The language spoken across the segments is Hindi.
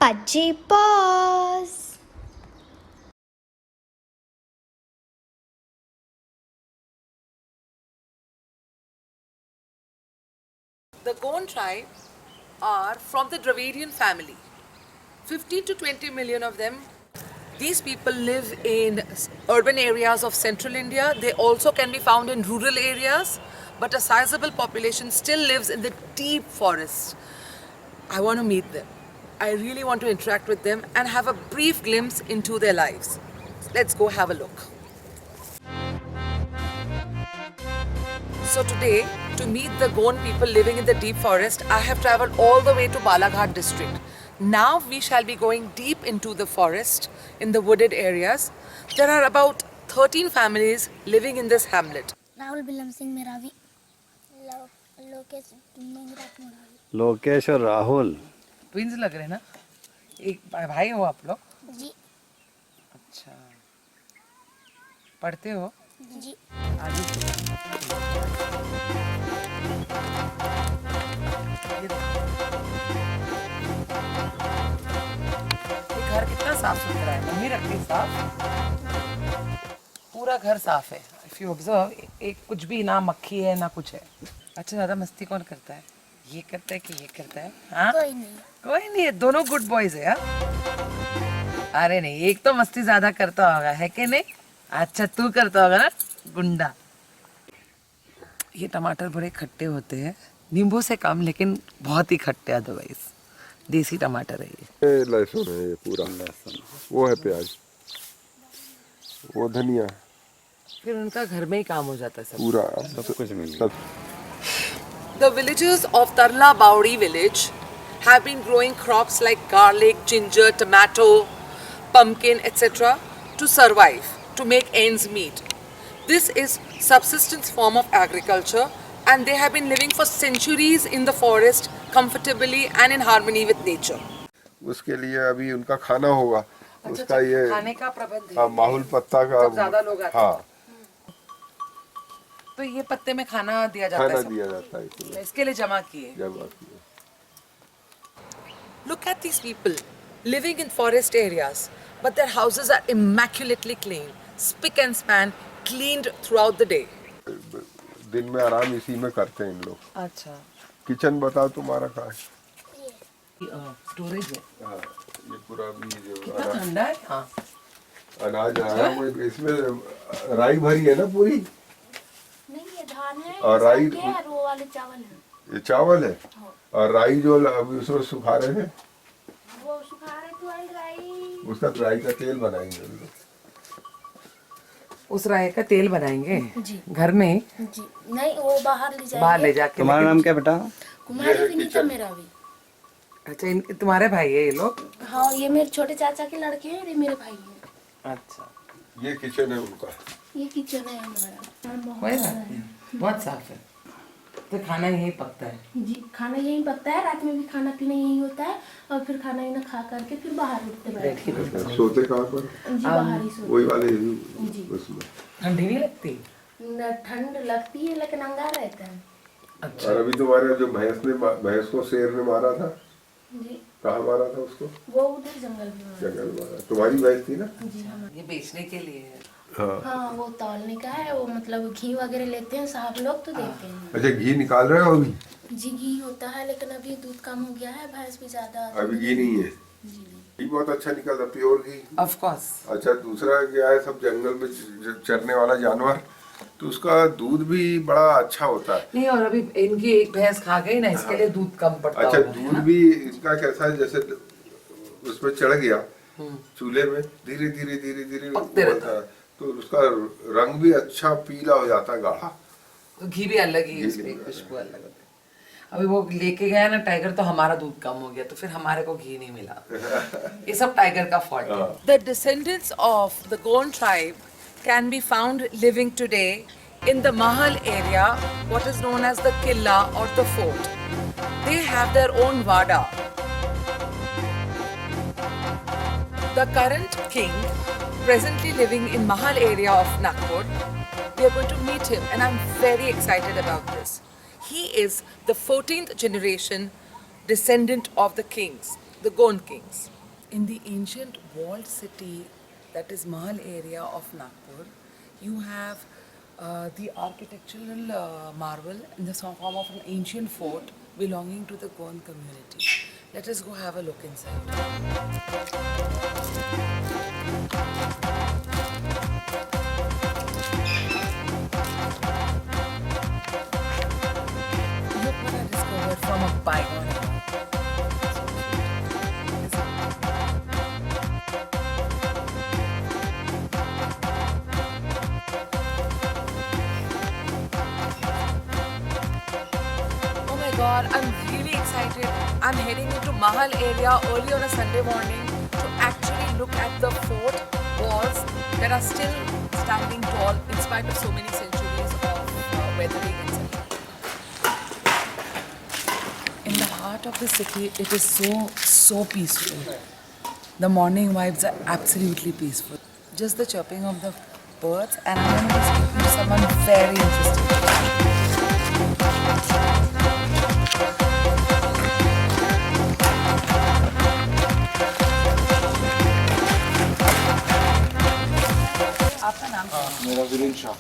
Pudgy Paws. The Gond tribe are from the Dravidian family. 15 to 20 million of them. These people live in urban areas of central India. They also can be found in rural areas, but a sizable population still lives in the deep forests. I want to meet them. I really want to interact with them and have a brief glimpse into their lives. Let's go have a look. So today, to meet the Gond people living in the deep forest, I have travelled all the way to Balaghat district. Now we shall be going deep into the forest in the wooded areas. There are about 13 families living in this hamlet. Rahul बिलम Singh Meravi Lokesh मेंगरात मुरावी Lokesh और राहुल ट्विंस लग रहे हैं ना? एक भाई हो आप लोग? जी अच्छा, पढ़ते हो? जी आगे ये देखो। ये घर कितना साफ सुथरा है, मम्मी रखती है साफ। पूरा घर साफ है। इफ यू ऑब्जर्व, एक कुछ भी ना मक्खी है ना कुछ है। अच्छा, ज्यादा मस्ती कौन करता है? ये करता है कि ये करता है? हाँ, कोई नहीं कोई नहीं है, दोनों गुड बॉयज है। हाँ? अरे नहीं, एक तो मस्ती ज्यादा करता होगा, है कि नहीं? अच्छा, तू करता होगा ना, गुंडा। ये टमाटर बड़े खट्टे होते हैं, नींबू से कम, लेकिन बहुत ही खट्टे। अदरवाइज देसी टमाटर है ये। लहसुन है, ये पूरा लहसुन, वो है प्याज, वो धनिया, फिर उनका घर में ही काम हो जाता है सब। पूरा सब कुछ मिल गया। The villagers of Tarla Bauri village have been growing crops like garlic, ginger, tomato, pumpkin, etc. to survive, to make ends meet. This is subsistence form of agriculture, and they have been living for centuries in the forest comfortably and in harmony with nature. उसके लिए अभी उनका खाना होगा, उसका ये खाने का प्रबंध है। हाँ, माहुल पत्ता का, जब ज्यादा लोग आते हाँ, तो ये पत्ते में खाना दिया जाता खाना है सब। दिया जाता है इसमें, इसके लिए जमा किए। जब आती है। Look at these people living in forest areas, but their houses are immaculately clean, spick and span, cleaned throughout the day. दिन में आराम इसी में करते हैं इन लोग। अच्छा, किचन बताओ तुम्हारा कहाँ है? स्टोरेज है। हाँ, ये पूरा भी जो कितना ठंडा है। हाँ, अनाज आया वो इसमें राई भरी है ना पूरी, नहीं ये धान है और राई है वो वाले चावल है ये चावल है, और राई जो अभी उसमें सुखा रहे हैं, वो सुखा रहे तो राई उसका राई का तेल बनाएंगे हम लोग। उस राय का तेल बनाएंगे जी घर में, जी नहीं वो बाहर ले जाएंगे बाहर ले जाके। तुम्हारा नाम क्या बेटा? कुमारी विनीता मेरावी अच्छा, तुम्हारे भाई है ये लोग? हाँ ये मेरे छोटे चाचा के लड़के हैं और ये मेरे भाई हैं। अच्छा, ये किचन है उनका। ये किचन है हमारा, कोई बात नहीं, बहुत साफ है। तो खाना यही पकता है? जी खाना यहीं पकता है, रात में भी खाना पीना यहीं होता है, और फिर खाना ही ना खा करके फिर बाहर उठते बैठते सोते कहाँ पर? जी बाहर ही सोते। वही वाले जी। उसमें। ठंडी नहीं लगती? न ठंड लगती है लेकिन अंगार रहता है। अच्छा, और अभी तुम्हारे जो भैंस को शेर ने मारा था, जी कहाँ मारा था उसको? वो उधर जंगल में है। जंगल मारा। तुम्हारी भैंस थी ना? जी हाँ ये बेचने के लिए है। हाँ। हाँ वो तौलने का है, वो मतलब घी वगैरह लेते हैं साहब लोग तो देते हैं। अच्छा, घी निकाल रहे हो अभी? जी घी होता है लेकिन अभी दूध कम हो गया है, भैंस भी ज्यादा अभी घी नहीं है? जी घी बहुत अच्छा निकलता, प्योर घी। Of course. अच्छा, दूसरा क्या है, सब जंगल में चरने वाला जानवर, तो उसका दूध भी बड़ा अच्छा होता है। नहीं, और अभी इनकी एक भैंस खा गई ना, इसके लिए दूध कम पड़ता अच्छा, होगा, है दूध ना? भी इसका कैसा है, जैसे उसमें चढ़ गया चूल्हे में, धीरे धीरे धीरे धीरे पकते रहता है, तो उसका रंग भी अच्छा पीला हो जाता है, गाढ़ा। तो घी भी अलग ही है, इसकी खुशबू अलग होती है। अभी वो लेके गया ना टाइगर, तो हमारा दूध कम हो गया, तो फिर हमारे को घी नहीं मिला। ये सब टाइगर का फॉल्ट है। The descendants of the Gond tribe can be found living today in the Mahal area, what is known as the Killa or the fort. They have their own Vada. The current king, presently living in Mahal area of Nagpur, we are going to meet him, and I'm very excited about this. He is the 14th generation descendant of the kings. the Gond kings. In the ancient walled city, that is Mahal area of Nagpur, you have the architectural marvel in the form of an ancient fort belonging to the Gond community. Let us go have a look inside. Look what I discovered from a bygone era. Oh my god, I'm really excited. I'm heading into Mahal area early on a Sunday morning to actually look at the fort walls that are still standing tall in spite of so many centuries of weathering, etc. In the heart of the city, it is so peaceful. The morning vibes are absolutely peaceful. Just the chirping of the birds, and I'm going to be speaking to someone very interesting. आपका नाम क्या है? मेरा वीरेंद्र शाह।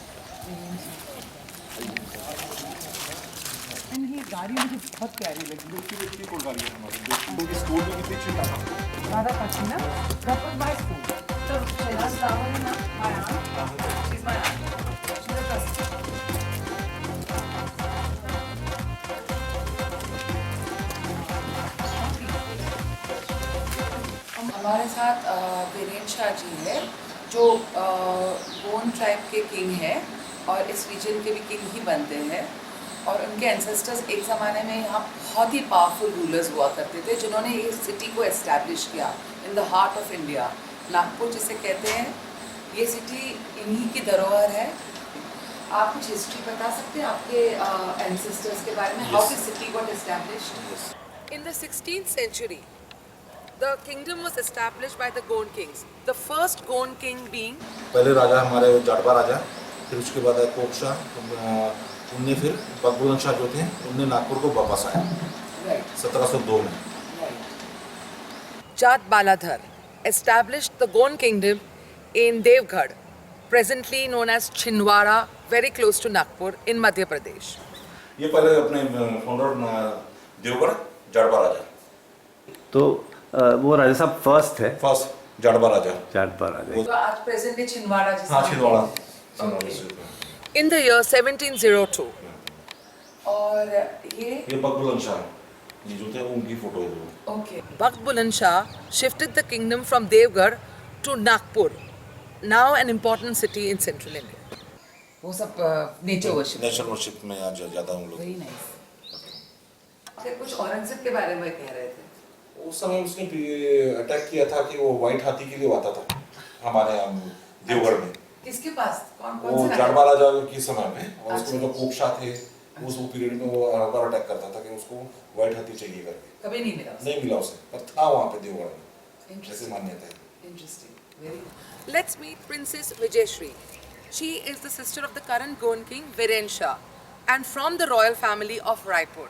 ये गाड़ी मुझे बहुत प्यारी लगी। गाड़ी है हमारी, क्योंकि स्कूल में कितनी अच्छी था। Radha Kachina, that was my school. So Shaila's Ravana, my aunt, she's my aunt. She's a cousin. हमारे साथ वीरेंद्र शाह जी है जो गोंड ट्राइब के किंग हैं और इस रीजन के भी किंग ही बनते हैं और उनके एंसेस्टर्स एक ज़माने में यहाँ बहुत ही पावरफुल रूलर्स हुआ करते थे जिन्होंने ये सिटी को एस्टैब्लिश किया in the heart of India. Nagpur जिसे कहते हैं, ये सिटी इन्हीं की धरोहर है। आप कुछ हिस्ट्री बता सकते हैं आपके एंसेस्टर्स के बारे में? How this city got established? In the 16th century, the kingdom was established by the Gond kings. The first Gond king being पहले राजा हमारे जाटवा राजा, फिर उसके बाद कोकशा, उनने फिर बकबुलन शाह जो थे उनने नागपुर को वापस आया 1702 में। Jat Baladhar established the Gond kingdom in Devgarh, presently known as Chhindwara, very close to Nagpur in Madhya Pradesh. ये पहले अपने फाउंडर देवगढ़ जाटवा राजा, तो वो राजा साहब फर्स्ट है, फर्स्ट जाटवा राजा। जाटवा राजा। तो आज presently Chhindwara जिसे हाँ, छिंदवाड़ा। in the year 1702. और ये बकबुलन शाह, ये जो थे उनकी फोटो है वो। okay. Bakht Buland Shah shifted the kingdom from Devgarh to Nagpur, now an important city in central India. वो सब nature worship. नेचर वर्शिप में आज ज़्यादा हम लोग। Very nice. Okay. कुछ औरंगजेब के बारे में कह रहे थे। उस समय उसने अटैक किया था कि वो व्हाइट हाथी के लिए आता था हमारे यहाँ देवगढ़ में। किसके पास? कौन वो से जाटवा राजा के समय में, और उसमें जो कोकशा थे उस पीरियड में वो हर बार अटैक करता था कि उसको व्हाइट हाथी चाहिए करके। कभी नहीं मिला उसे? नहीं मिला उसे, पर था वहाँ पे देवगढ़ में, जैसे मान्यता है। Interesting. Very good. Let's meet Princess Vijayashree. She is the sister of the current Gond king Viren Shah and from the royal family of Raipur.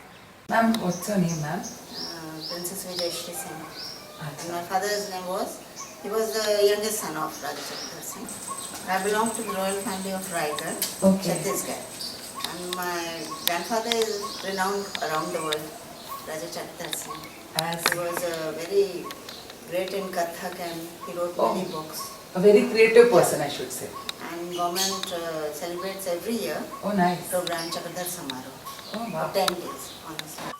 Ma'am, what's your name, ma'am? Princess Vijayashree Singh. My father's name was, he was the youngest son of Raja Chakdar Singh. I belong to the royal family of Raigad, Okay. Chhattisgarh. And my grandfather is renowned around the world, Raja Chakdar Singh. As He was very great in Kathak and he wrote many books. a very creative person, I should say. And government celebrates every year Oh, nice. program Chakdar Samaroh Oh, for wow. 10 days, honestly.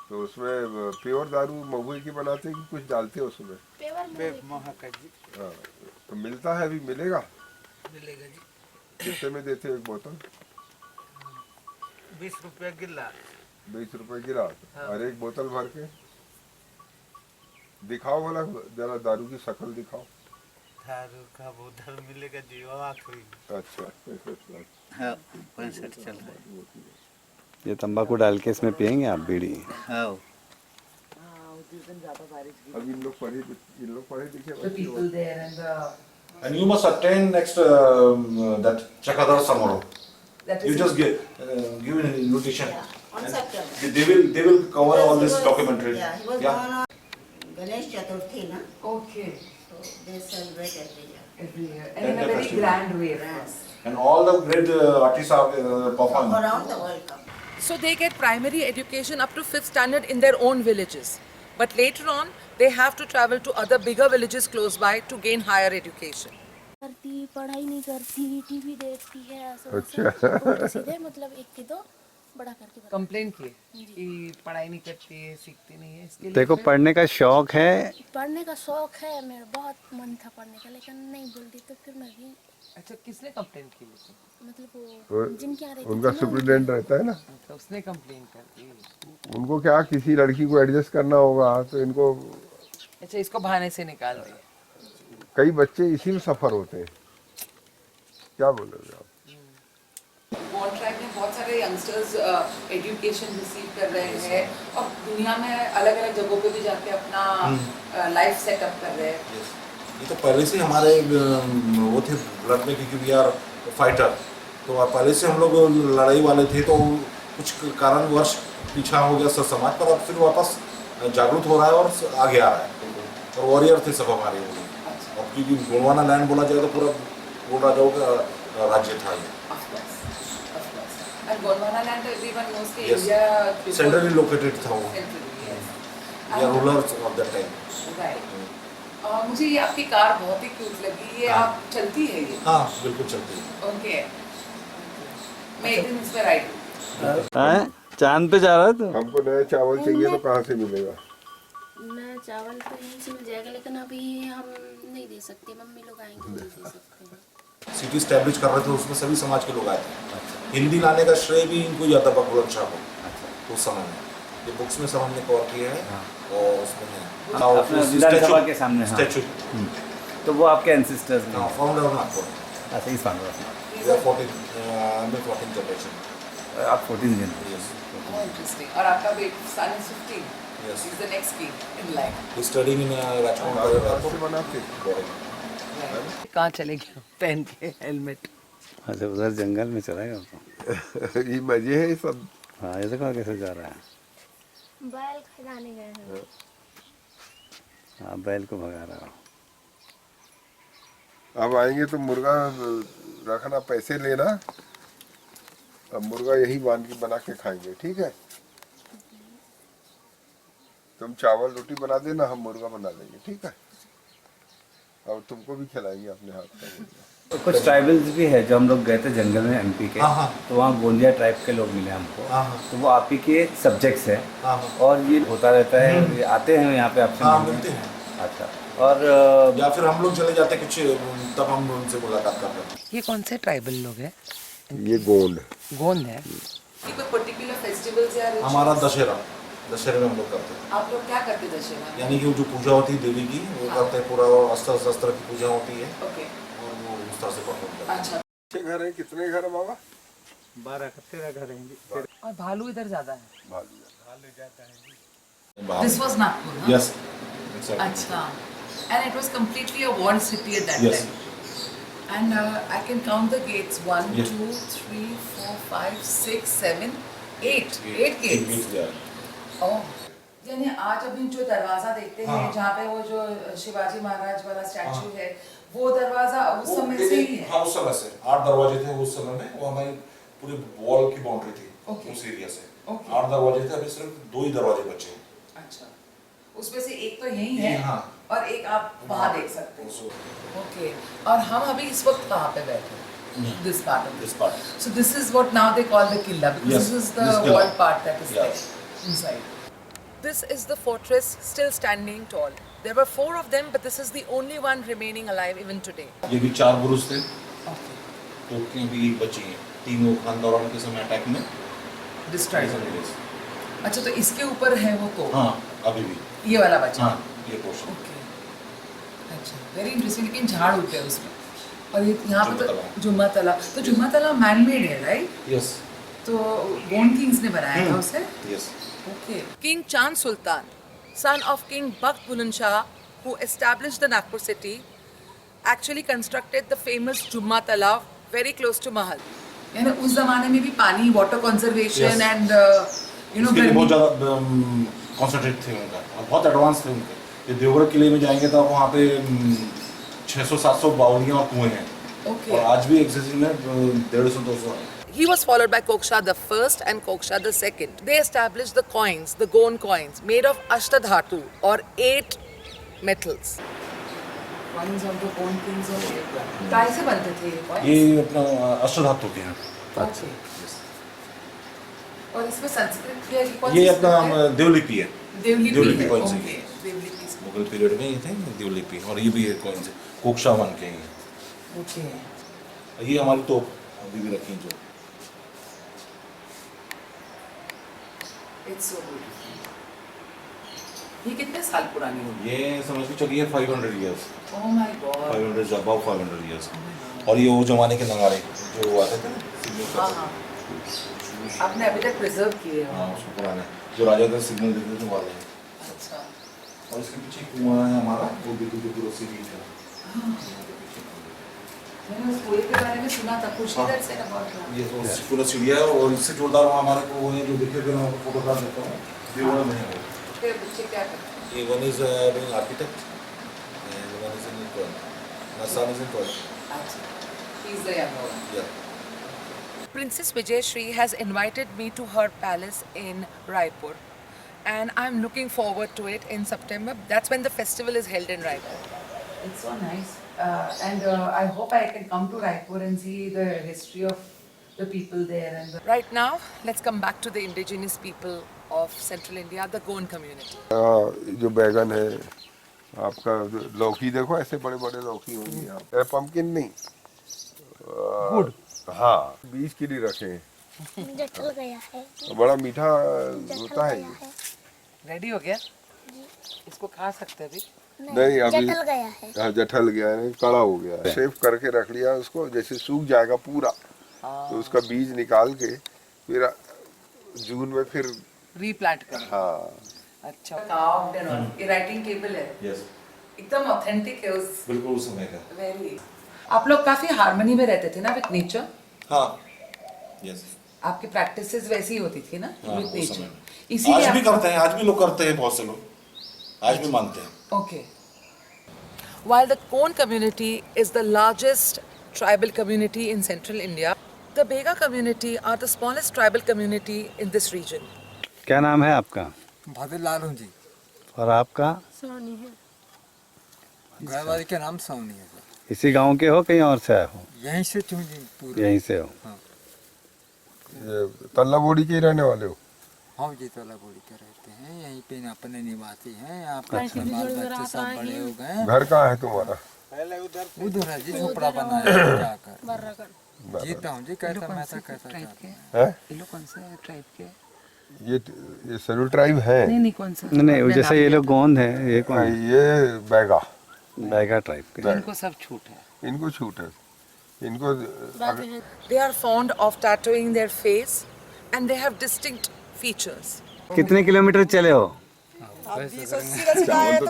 तो उसमें प्योर दारू महुए की बनाते हैं कि कुछ डालते हैं उसमें? हाँ, तो मिलता है, अभी मिलेगा? मिलेगा जी। कितने में देते हैं एक बोतल? 20 रुपया गिला। 20 रुपए गिरा। और एक बोतल भर के दिखाओ, वाला जरा दारू की शक्ल दिखाओ। दारू का बोतल मिलेगा जी, आँख हुई। अच्छा, हाँ, 65 चल रहा है। ये तंबाकू डाल के इसमें पियेंगे आप बीड़ी? हाँ। अब इन लोग पढ़े लिखे The people there and the And you must attend next that Chakadar Samaroh. that You is just give an invitation. On September. They will cover all this documentary. Yeah, he was Yeah. born on Chaturthi, na? Okay. So they celebrate every year. Every year. And in a very grand way. And all the great artists are performing. Around the World Cup. So they get primary education up to 5th standard in their own villages. But later on, they have to travel to other bigger villages close by to gain higher education. करती पढ़ाई नहीं करती टीवी देखती है ऐसा अच्छा। उल्टे सीधे मतलब एक की दो बड़ा करके बता कंप्लेन किए कि पढ़ाई नहीं करती है, सीखती नहीं है, इसके लिए देखो फिर- पढ़ने का शौक है। पढ़ने का शौक है मेरा बहुत मन था पढ़ने का लेकिन नहीं बोलती तो फिर मैं भी अच्छा, किसने कंप्लेन की लेकिन? मतलब वो वो जिनके यहाँ रहती उनका थी ना, सुप्रिटेंडेंट रहता है ना, अच्छा, उसने कंप्लेन कर दी। उनको क्या किसी लड़की को एडजस्ट करना होगा, तो इनको अच्छा, इसको बहाने से निकाल दिया। कई बच्चे इसी में सफर होते हैं। क्या बोलोगे आप? गोंड ट्राइब में बहुत सारे यंगस्टर्स एजुकेशन रिसीव कर रहे हैं और दुनिया में अलग अलग जगहों पे भी जाके अपना लाइफ सेटअप कर रहे हैं। ये तो पहले से हमारे वो थे ब्लड में, क्योंकि वी आर फाइटर, तो पहले से हम लोग लड़ाई वाले थे, तो कुछ कारणवश पीछा हो गया सब समाज पर, अब फिर वापस जागरूक हो रहा है और आगे आ रहा है। और वॉरियर थे सब हमारे वो लोग। और क्योंकि गोंडवाना लैंड बोला जाए तो पूरा गोंड राजाओं का राज्य था ये। And Gondwana land, everyone knows कि Yes. India सेंट्रली लोकेटेड था वो, Centrally, yes. या rulers of that time. Right. मुझे ये आपकी कार बहुत ही क्यूट लगी। ये हाँ। आप चलती है ये? हाँ बिल्कुल चलती है। ओके। मैं एक दिन इस पर राइड करूँ। हैं? चांद पे जा रहा है तू? हमको नया चावल चाहिए तो कहाँ से मिलेगा? मैं चावल तो यहीं से मिल जाएगा लेकिन अभी हम नहीं दे सकते मम्मी लोग आएंगे नहीं दे सकते हैं। सिटी स्टैब्लिश कर रहे थे, उसमें सभी समाज के लोग आए थे। हिंदी लाने का श्रेय भी इनको ही आता बकबुल शाह को उस समय में। ये बुक्स में सब हमने कवर किया है और उसमें अपने विधानसभा के सामने, हाँ। स्टैचू तो वो आपके एंसेस्टर्स हैं। Founder of Nagpur. अच्छा, इस फाउंडर We are 14 generation. आप 14 जन। Yes. Oh, interesting. और आपका son is 15. Yes. He's the next king in line. He's studying in Rajkot से बनाते कहाँ चले गए पहन के हेलमेट? अच्छा, उधर जंगल में चलाएगा तो। ये मजे है सब। हाँ, ये देखो कैसे जा रहा है। बैल खिलाने गए हैं। हाँ, बैल को भगा रहा हूँ। अब आएंगे तो मुर्गा रखना, पैसे लेना, अब मुर्गा यही बना के खाएंगे, ठीक है? तुम चावल रोटी बना देना, हम मुर्गा बना देंगे, ठीक है? और तुमको भी खिलाएंगे अपने हाथ का मुर्गा। तो कुछ ट्राइबल्स भी है जो हम लोग गए थे जंगल में एमपी के, हाँ, हाँ। तो वहाँ गोंदिया ट्राइब के लोग मिले हमको। हाँ, हाँ। तो वो आप ही के सब्जेक्ट्स हैं। हाँ, हाँ। और ये होता रहता है, ये आते हैं यहाँ पे आपसे हाँ मिलने? मिलते हैं। अच्छा। और या फिर हम लोग चले जाते कुछ, तब हम उनसे मुलाकात करते हैं। ये कौन से ट्राइबल लोग हैं? ये गोंड गोंड है। ये कोई पर्टिकुलर फेस्टिवल्स या rituals? हमारा दशहरे में हम लोग करते हैं। आप लोग क्या करते हैं दशहरा में? यानी कि वो जो पूजा होती है देवी की, वो करते हैं पूरा, और अस्त्र शस्त्र की पूजा होती है ओके। और वो उस तरह से परफॉर्म करते हैं। अच्छा। कितने घर है? कितने घर है बाबा? 12-13 घर हैं। और भालू इधर ज्यादा है? बाहर। This was Nagpur, huh? Yes. Exactly. Acha. And it was completely a walled city at that Yes. time. And I can count the gates. 1, Yes. 2, 3, 4, 5, 6, 7, 8. 8 Eight gates. gates there. Oh. यानी आज अभी जो दरवाजा देखते हैं, हाँ। जहाँ पे वो जो शिवाजी महाराज वाला स्टैचू है, वो दरवाजा उस वो समय से ही है। हाँ उस समय से 8 दरवाजे थे उस समय में, वो हमारी पूरी वॉल की बाउंड्री थी। Okay. उस एरिया से Okay. 8 दरवाजे थे, अभी सिर्फ 2 ही दरवाजे बचे हैं। अच्छा। उसमें से एक तो यही है हाँ। और एक आप वहाँ देख सकते So, हैं। ओके। और हम अभी इस वक्त कहाँ पे बैठे हैं? This part of this part. So this is what now they call the killa because Yes, this is the this killa. wall part that is Yes. there inside. This is the fortress still standing tall. There were 4 of them, but this is the only one remaining alive even today. ये भी 4 बुरुज थे, Okay. टोकियां भी बची हैं। तीनों खानदारों के समय अटैक में Destroyed. Yes. अच्छा, तो इसके ऊपर है वो तो हाँ अभी भी। ये वाला बचा। हाँ ये पोर्शन। ओके। अच्छा, वेरी इंटरेस्टिंग। लेकिन झाड़ उगते हैं उसमें। और ये यहाँ पे तो जुम्मा तालाब, तो जुम्मा तालाब मैन मेड है, राइट? यस। तो गोंड किंग्स ने बनाया था उसे? Yes. Okay. King Chand Sultan, son of King Bakht Buland Shah, who established the Nagpur city, actually constructed the famous Jumma Talab very close to Mahal. यानी उस जमाने में भी पानी, वाटर कंजर्वेशन Yes. एंड इसके लिए बहुत ज़्यादा कॉन्सेंट्रेट थे उनका और बहुत एडवांस थे उनके। ये देवगढ़ किले में जाएंगे तो वहाँ पे 600-700 बावलियाँ और कुएं हैं Okay. और आज भी एग्जिस्टिंग है 150-200 है। He was followed by Koksha the first and Koksha the second. They established the coins, the Goan coins, made of Ashtadhatu or 8 metals. Coins of the Goan kings of India. काय से बनते थे ये coins? ये अपना अष्टधातु के हैं। Okay. और इसमें संस्कृत की कौन ये सी अपना स्क्रिप्ट है? देवलिपि है। देवलिपि coins Okay. है। देवलिपि मुगल पीरियड में ये थे देवलिपि और ये भी कॉइन्स है कोक्शा वन के हैं। Okay. ये हमारी तोप अभी भी रखी जो It's so beautiful. ये कितने साल पुरानी होगी? ये समझ के चलिए 500 years Oh my God. 500 about 500 years और ये वो जमाने के नगाड़े जो आते थे ना हाँ हाँ. आपने अभी तक प्रिजर्व किए हैं. हाँ उसको पुराने जो राजा का सिग्नल देते थे वाले हैं। अच्छा. और इसके पीछे कुआं है हमारा वो भी जो पूरा सीरीज है। मैंने उस कुएं के बारे में सुना था कुछ हाँ। इधर से about ये तो पूरा सीढ़िया है और इससे जोरदार हमारे को वो है जो दिखे थे ना फोटोग्राफ देता हूँ देवगढ़ में है वो। फिर बच्चे क्या करते ये one is being architect and one is in Nepal. My son is in Nepal. हैं? अच्छा. He's the younger one. Yeah. Princess Vijayashree has invited me to her palace in Raipur, and I'm looking forward to it in September. That's when the festival is held in Raipur. It's so nice, and I hope I can come to Raipur and see the history of the people there. And right now, let's come back to the indigenous people of Central India, the Goan community. जो बैगन है आपका लौकी देखो ऐसे बड़े बड़े लौकी होंगी आप पंपकिन नहीं गुड़ हाँ बीज के लिए रखे हैं जटल गया है बड़ा मीठा होता है ये रेडी हो गया? इसको खा सकते हैं अभी? नहीं अभी जटल गया है हाँ जठल गया है कड़ा हो गया है शेव करके रख लिया उसको जैसे सूख जाएगा पूरा तो उसका बीज निकाल के फिर जून में फिर रीप्लांट कर. हाँ अच्छा. Carved and all. ये राइटिंग टेबल है. Yes. एकदम ऑथेंटिक है उस. बिल्कुल उस समय का। वेरी. आप लोग काफी हार्मनी में रहते थे ना विद नेचर? हाँ। Yes. आपकी प्रैक्टिसेस वैसी होती थी ना हाँ, विद उस नेचर? समय। इसीलिए आज भी करते हैं आज भी लोग करते हैं बहुत से लोग आज भी मानते हैं। Okay. While the Goan community is the largest tribal community in central India, the Bega community are the smallest tribal community in this region. क्या नाम है आपका? भादुलाल हूँ जी। और आपका? सोनी है घरवाली का नाम सोनी है। इसी गांव के हो कहीं और से आए हो? यहीं से हूँ जी पूरे। यहीं से हो। ये तल्ला बोड़ी के ही रहने वाले हो? हाँ जी तला बोड़ी के रहते हैं यहीं पे अपने निवासी हैं यहाँ पे अपने बाल बच्चे सब बड़े हो गए हैं। घर कहाँ है तुम्हारा? उधर है जी झोपड़ा बनाया है जाकर। जीता हूँ जी कैसा मैं कैसा करता है ये लोग कौन से ट्राइब के? ये शेड्यूल ट्राइब है नहीं कौन सा? नहीं जैसे ये लोग गोंद हैं ये कौन? ये बैगा बैगा ट्राइब के। इनको सब छूट है. इनको छूट है इनको They are fond of tattooing their face and they have distinct features. कितने किलोमीटर चले हो? तो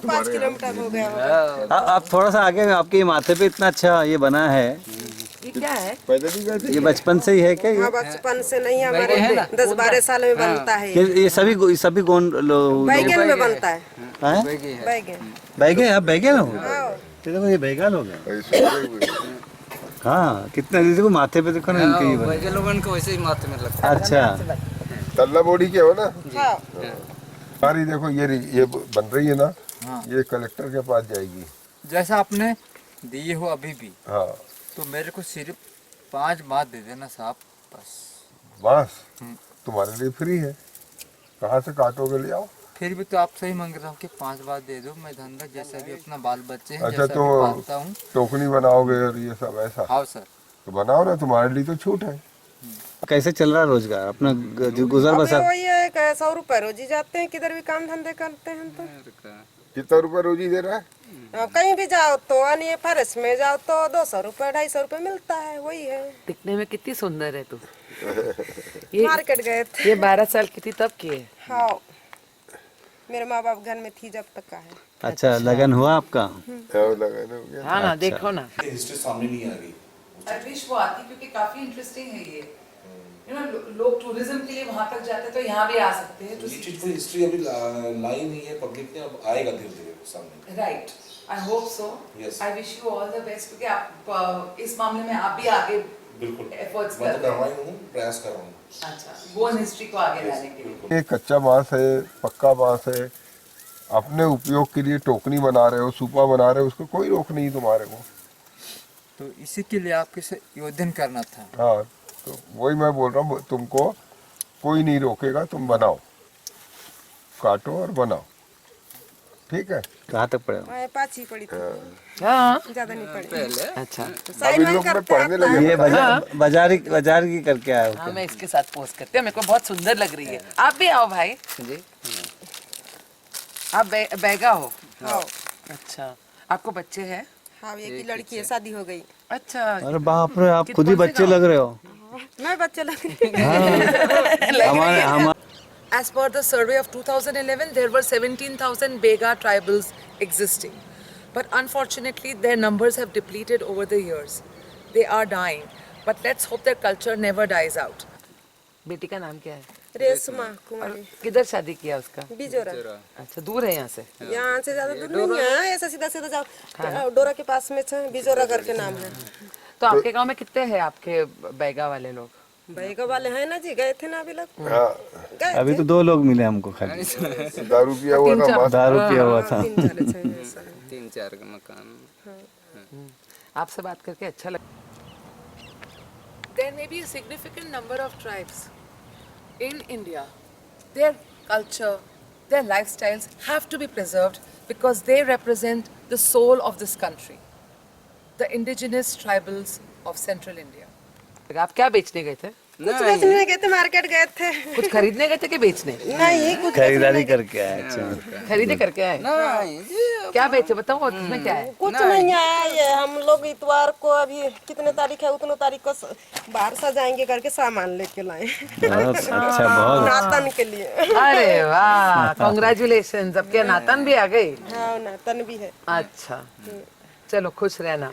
5 किलोमीटर हो गया आप थोड़ा सा आगे आपके माथे पे इतना अच्छा ये बना है ये क्या है? पैदल ही गए थे ये बचपन से ही है क्या ये? बचपन से नहीं हमारे 10-12 साल में बनता है ये सभी कौन लोग? बैगन में बनता है हैं? बैगन बैगे आप बैगे में हो? ये देखो ये बैगा लोग हैं। ऐसे हुए हुए। हाँ कितना देखो माथे पे देखो ना इनके ये बने। लोगों को वैसे ही माथे में लगता अच्छा तल्ला बोड़ी के हो ना? सारी देखो ये बन रही है ना ये कलेक्टर के पास जाएगी। जैसा आपने दिए हो अभी भी हाँ तो मेरे को सिर्फ 5 बात दे देना साहब बस। बस तुम्हारे लिए फ्री है कहाँ से काटोगे ले आओ। फिर भी तो आप सही मांग रहा हूँ कि 5 बात दे दो मैं धंधा जैसा भी अपना बाल बच्चे हैं अच्छा जैसा तो भी पालता हूँ। टोकनी बनाओगे और ये सब ऐसा? हाँ सर। तो बनाओ ना तुम्हारे लिए तो छूट है। कैसे चल रहा है रोजगार अपना गुजर बसर? वही है 100 रुपए रोजी जाते हैं किधर भी काम धंधे करते हैं तो। कितना रुपए रोजी दे रहा है? कहीं भी जाओ तो अन्य फरस में जाओ तो 200 रुपए 250 रुपए मिलता है वही है। दिखने में कितनी सुंदर है तू. मार्केट गए थे। ये 12 साल की थी तब की है. हाँ मेरे माँ बाप घर में थी जब तक का है। अच्छा लगन हुआ आपका? लगन हो गया। हाँ ना देखो ना. हिस्ट्री सामने नहीं आ रही। I wish वो आती क्योंकि काफी इंटरेस्टिंग है ये. You know, लोग टूरिज्म के लिए वहाँ तक जाते हैं तो यहाँ भी आ सकते हैं. ये चीज कोई हिस्ट्री अभी लाई नहीं है पब्लिक ने, अब आएगा धीरे धीरे सामने. Right. I hope so. Yes. I wish you all the best क्योंकि आप इस मामले में आप भी आगे बिल्कुल efforts मैं कर तो रहे कर हैं. रहा हूँ, प्रयास कर रहा हूँ. अच्छा, गोवन हिस्ट्री को आगे लाने के लिए. ये कच्चा बांस है, पक्का बांस है, अपने उपयोग के लिए टोकनी बना रहे हो, सूपा बना रहे हो, उसको कोई रोक नहीं तुम्हारे को. तो इसी के लिए आपके से योजन करना था. हाँ, तो वही मैं बोल रहा हूँ, तुमको कोई नहीं रोकेगा, तुम बनाओ, काटो और बनाओ. ठीक है. कहाँ तक पड़े? मैं 5 ही पढ़ी थी, हाँ. ज्यादा नहीं पढ़ी. अच्छा. अब इन लोग ने पढ़ने लगे. ये बाजार की करके आया हाँ, मैं इसके साथ पोस्ट करती हूँ. मेरे को बहुत सुंदर लग रही है. आप भी आओ भाई. जी. आप बैगा हो. हाँ अच्छा. आपको बच्चे हैं? हाँ, एक ही लड़की है, शादी हो गई. अच्छा. अरे बाप रे, आप खुद ही बच्चे लग रहे हो. मैं बच्चे लग रही. हमारे As per the survey of 2011, there were 17,000 Bega tribals existing. But unfortunately, their numbers have depleted over the years. They are dying. But let's hope their culture never dies out. बेटी का नाम क्या है? रेशमा कुमारी. किधर शादी किया उसका? बिजोरा. अच्छा, दूर है यहाँ से? यहाँ से ज्यादा दूर नहीं है, ऐसा सीधा सीधा जाओ. डोरा के पास में बिजोरा करके नाम है. तो आपके गांव में कितने हैं आपके बैगा वाले लोग? बैगा वाले हैं ना जी, गए थे ना अभी लोग. हाँ, अभी तो 2 लोग मिले हमको खाली. दारू पिया हुआ था, मस्त. दारू पिया हुआ था. 3-4 का मकान. आपसे बात करके अच्छा लगा. There may be a significant number of tribes in India. Their culture, their lifestyles have to be preserved because they represent the soul of this country. The indigenous tribals of central India. आप क्या बेचने गए थे? कुछ बेचने गए थे, मार्केट गए थे. कुछ खरीदने गए थे कि बेचने? नहीं, कुछ खरीदारी करके आए. अच्छा. खरीदे करके आए? क्या बेचे बताओ, और इसमें क्या है? कुछ नहीं है. ये हम लोग इतवार को, अभी कितने तारीख है, उतने तारीख को बाहर से जाएंगे करके सामान लेके लाए. अच्छा, बहुत नातन के लिए. अरे वाह, कांग्रेचुलेशन. सबके नातन भी आ गए. हाँ, नातन भी है. अच्छा, चलो खुश रहना.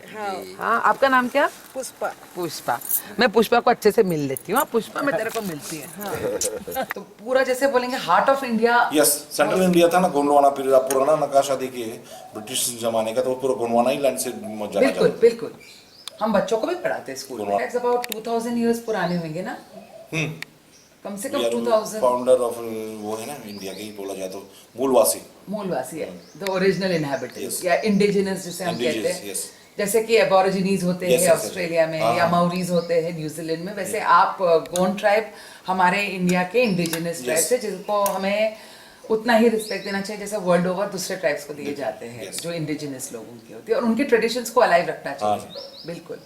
हाँ, आपका नाम क्या? पुष्पा. पुष्पा. मैं पुष्पा को अच्छे से मिल लेती हूँ. पुष्पा मैं तेरे को मिलती है. तो पूरा जैसे बोलेंगे heart of India. Yes, central India था ना, गोंडवाना पीरियड. आप पुराना नक्काशा देखिए ब्रिटिश जमाने का, तो पूरा गोंडवाना ही लैंड से जाना जाता है. बिल्कुल बिल्कुल. हम बच्चों को भी पढ़ाते हैं स्कूल में. अबाउट 2000 इयर्स पुराने होंगे ना. कम से कम 2000. फाउंडर ऑफ वो है ना इंडिया के ही बोला जाए तो मूलवासी है. द ओरिजिनल इनहैबिटेंट्स या इंडिजिनस जिसे हम कहते हैं. yes. जैसे कि एबोरिजिनीज होते हैं ऑस्ट्रेलिया में या माउरीज होते हैं न्यूजीलैंड में, वैसे आप गोंड ट्राइब हमारे इंडिया के इंडिजिनस ट्राइब्स है, जिनको हमें उतना ही रिस्पेक्ट देना चाहिए जैसे वर्ल्ड ओवर दूसरे ट्राइब्स को दिए जाते हैं जो इंडिजिनस लोगों की होती है, और उनके ट्रेडिशंस को अलाइव रखना चाहिए. बिल्कुल.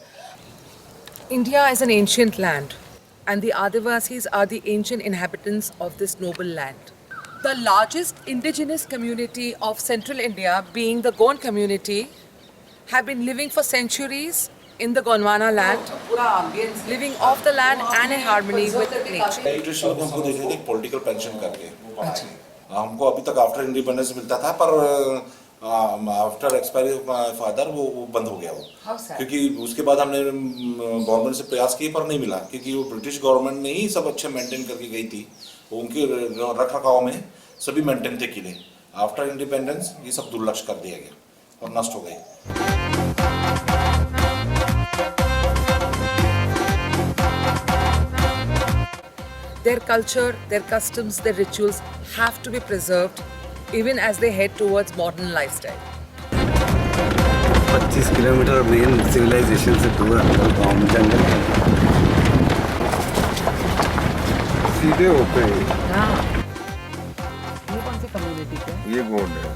India is an ancient land and the Adivasis are the ancient inhabitants of this noble land. The largest indigenous community of central India, being the Gond community, have been living for centuries in the Gondwana land, living off the land and in harmony with nature. British लोग हमको देते थे पॉलिटिकल पेंशन करके. हमको अभी तक आफ्टर इंडिपेंडेंस मिलता था, पर आफ्टर एक्सपायरी ऑफ फादर वो बंद हो गया वो. क्योंकि उसके बाद हमने गवर्नमेंट से प्रयास किए पर नहीं मिला, क्योंकि वो ब्रिटिश गवर्नमेंट ने ही सब अच्छे मेंटेन करके गई थी. उनके रख रखाव में सभी मेंटेन थे किले. आफ्टर इंडिपेंडेंस ये सब दुर्लक्ष कर दिया गया और नष्ट हो गए. Their culture, their customs, their rituals have to be preserved even as they head towards modern lifestyle. 25 kilometre main civilisation से दूर अंदर गाँव में जंगल सीधे होते हैं. ये कौन सी कम्युनिटी है? ये गोंड है.